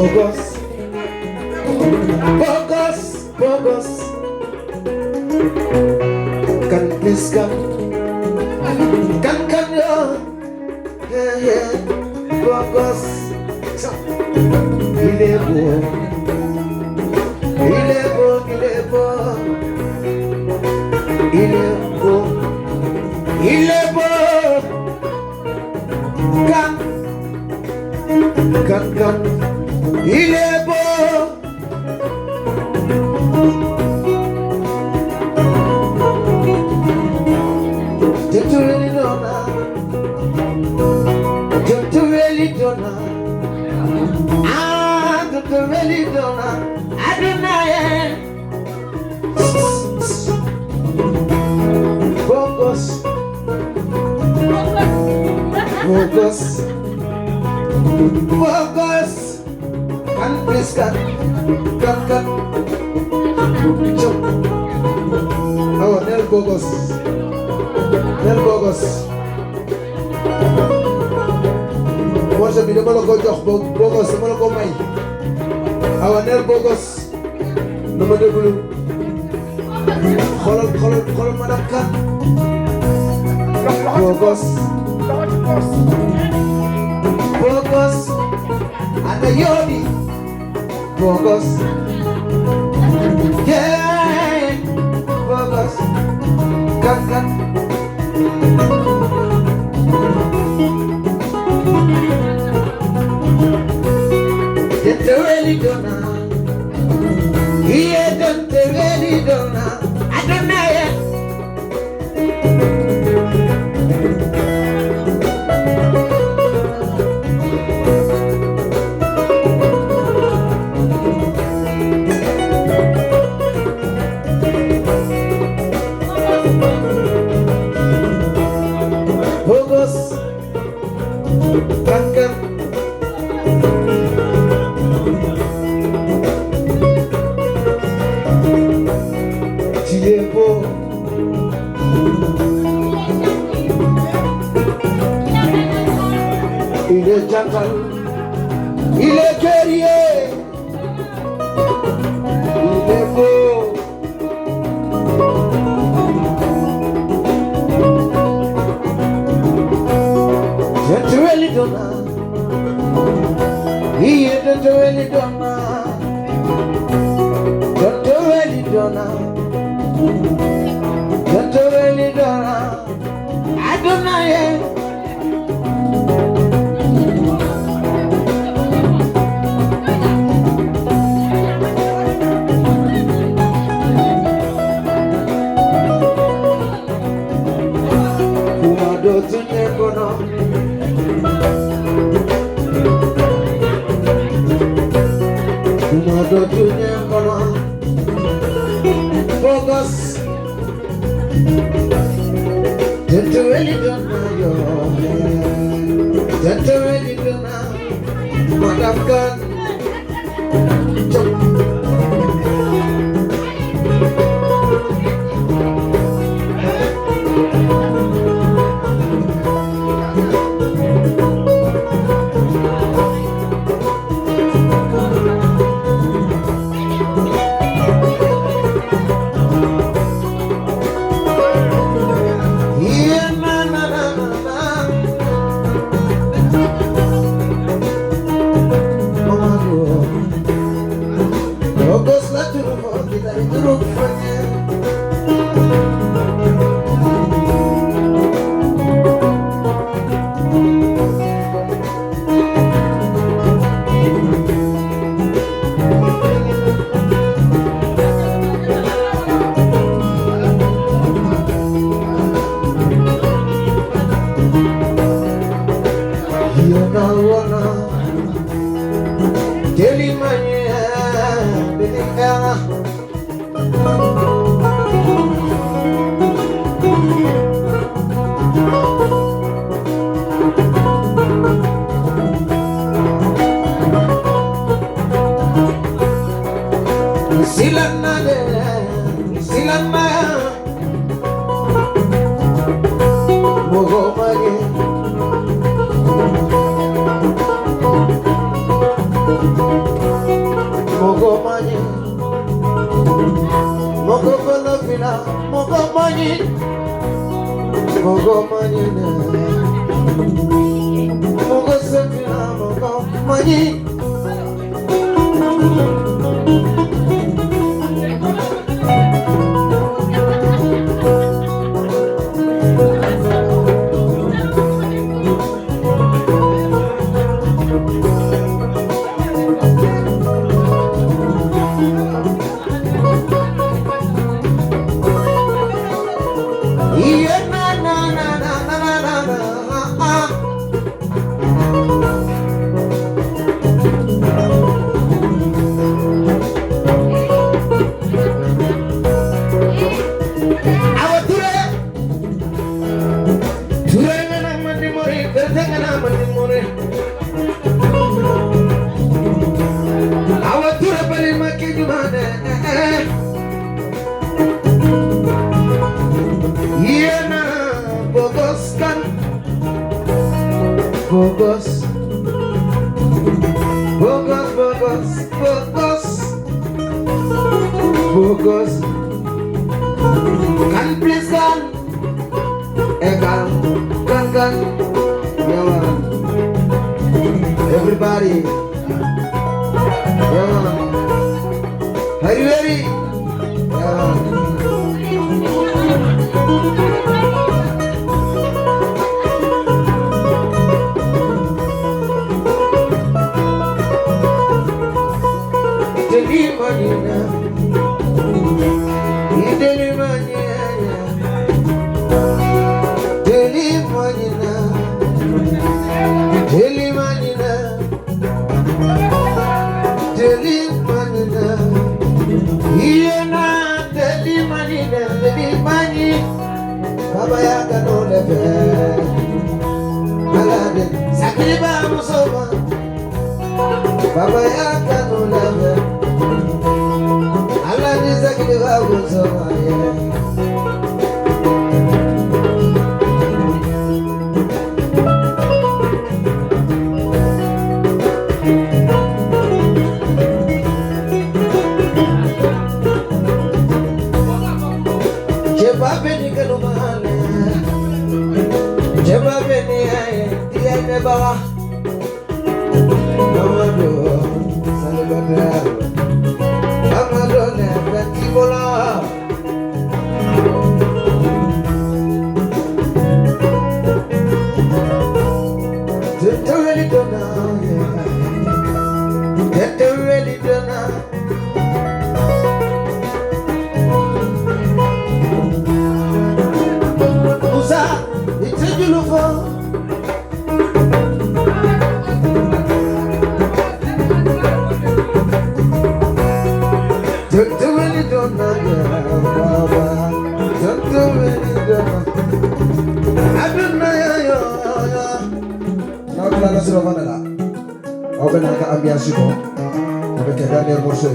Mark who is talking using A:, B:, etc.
A: Bogus, bogus, bogus. Can please come? Can you? Yeah, yeah. Bogus. Il est beau, il est beau, il est beau, il est beau, il est beau. Can, il est beau. Don't you really know now? Don't you really know now? Don't you really know now? I don't know yet. Focus. Focus. Focus. Can please cut. Jump. Oh, Nel Bogos. Nel Bogos. Moi je me demande encore Bogos, c'est moi le commun. Ah, Nel Bogos. Non me débrouille. Xolal madame Kan. Bogos. Bogos. Ana Yodi. Bogos. Yeah. Bogos. Kan. Don't really don't know. Yeah, don't really don't know. I don't know yet. Focus. Can. Il est gentil, il est guerrier, il est beau. Don't you really don't know? He don't really don't know. Don't you really don't know? Don't you really don't know? I don't know yet. Focus. Don't you really don't know your head? Don't you really don't know what I've got? Mogo Focus, focus, focus, focus, focus. Can please can, can. Yeah, man. Everybody, yeah, man. Are you ready? Yeah, man. Baba yaga no leve, alade sakriba musoma. Baba yaga no leve, alade sakriba musoma. Jeba beni kalumale, jeba beni ay dia nebawa. Amado salibata, amado ne betibola. Tete really dona, tete really dona. Avec un ambiance, avec un dernier morceau.